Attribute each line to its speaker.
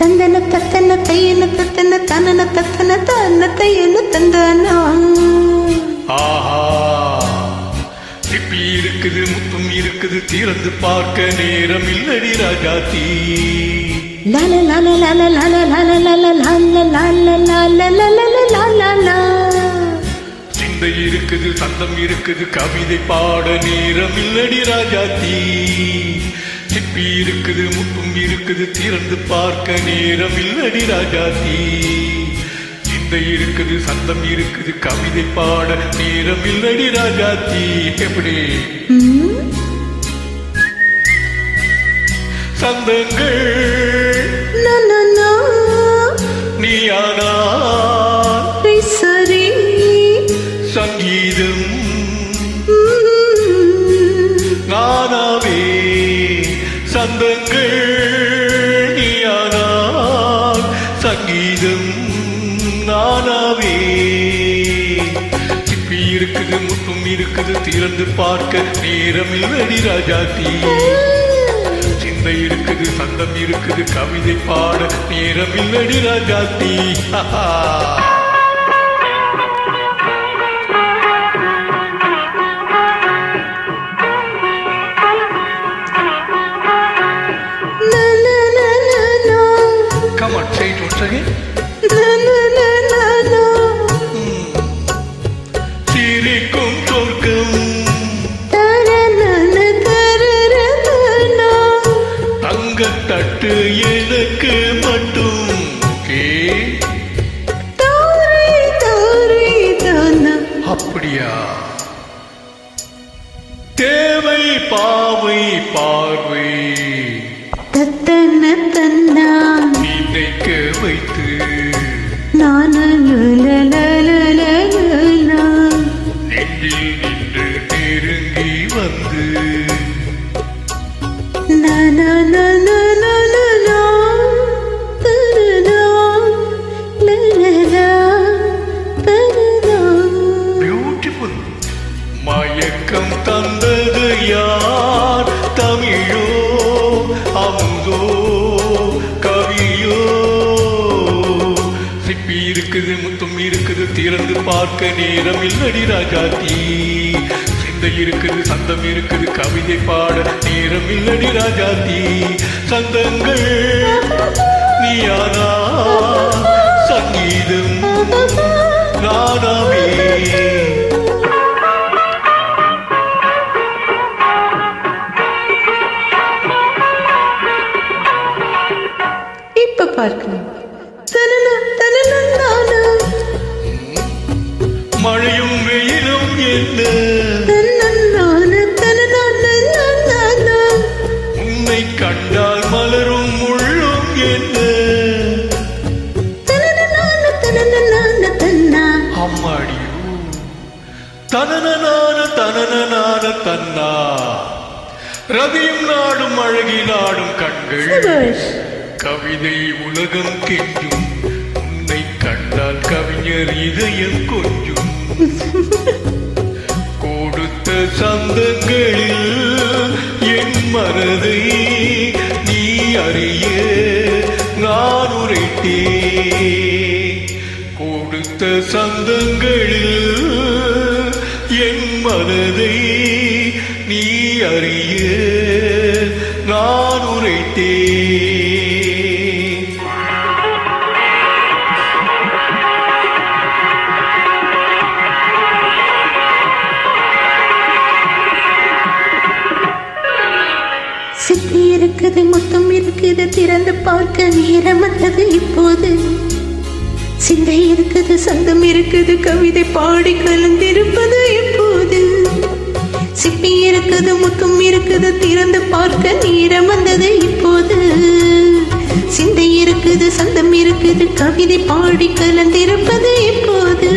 Speaker 1: தந்தன தத்தன தையன தத்தன தனன தத்தன தன்ன தையன தந்தனா.
Speaker 2: ஆஹா, சிப்பி இருக்குது, முத்தும் இருக்குது, திறந்து பார்க்க நேரம் இல்லடி ராஜாத்தி.
Speaker 1: லால லால லால லால லால லால லால லால லால லால லால.
Speaker 2: சிந்தை இருக்குது, சந்தம் இருக்குது, கவிதை பாட நேரம் இல்லடி ராஜாத்தி. சிப்பி இருக்குது, முத்தும் இருக்குது, திறந்து பார்க்க நேரம் இல்லடி ராஜாத்தி. சிந்தை இருக்குது, சந்தம் இருக்குது, கவிதை பாட நேரம் இல்லடி ராஜாத்தி. எப்படி சந்தங்கள் நீயானா
Speaker 1: சரி
Speaker 2: சங்கீதம் நானாவே. சந்தங்கள் நீயானால் சங்கீதம் நானாவே. சிப்பி இருக்குது, முத்தும் இருக்குது, திறந்து பார்க்க நேரம் இல்லடி ராஜாத்தி. சிந்தை இருக்குது, சந்தம் இருக்குது, கவிதை பாட நேரம் இல்லடி Rajathi. Come on, say it once again. சிரிக்கும் சொர்க்கம் தங்கத்தட்டு எனக்கு மட்டும். அப்படியா? தேவை பாவை பார்வை
Speaker 1: தத்தன தன்னா
Speaker 2: நினைக்க வைத்து நெஞ்சில் நின்று நெருங்கி வந்து பியூட்டிஃபுல். மயக்கம் தந்தது யார்? தமிழோ அமுதோ கவியோ? சிப்பி இருக்குது, முத்தும் இருக்குது, திறந்து பார்க்க நேரம் இல்லடி ராஜாத்தி. சிந்தை இருக்குது, சந்தம் இருக்குது, கவிதை பாட நேரம் இல்லடி ராஜாத்தி. சந்தங்கள் நீயானா சங்கீதம் நானாவே.
Speaker 1: இப்ப பார்க்கலாம்.
Speaker 2: மழையும் வெயிலும் என்ன உன்னை கண்டால் மலரும் முள்ளும் என்ன? அம்மாடியோ தனனனான தனனனான தன்னா. ரதியும் நாடும் அழகி நாடும் கண்கள் கவிதை உலகம் கெஞ்சும். உன்னை கண்டால் கவிஞர் இதயம் கொஞ்சும். கொடுத்த சந்தங்களில் என் மனதை நீ அறிய நான் உரைத்தேன். கொடுத்த சந்தங்களில் என் மனதை நீ அறிய நான் உரைத்தேன்.
Speaker 1: சிப்பி இருக்குது, முத்தம் இருக்குது, திறந்து பார்க்க நேரம் வந்தது இப்போது. சிந்தை இருக்குது, சந்தம் இருக்குது, கவிதை பாடி கலந்திருப்பது இப்போது. சிப்பி இருக்குது, முத்தம் இருக்குது, திறந்து பார்க்க நேரம் வந்தது இப்போது. சிந்தை இருக்குது, சந்தம் இருக்குது, கவிதை பாடி கலந்திருப்பது இப்போது.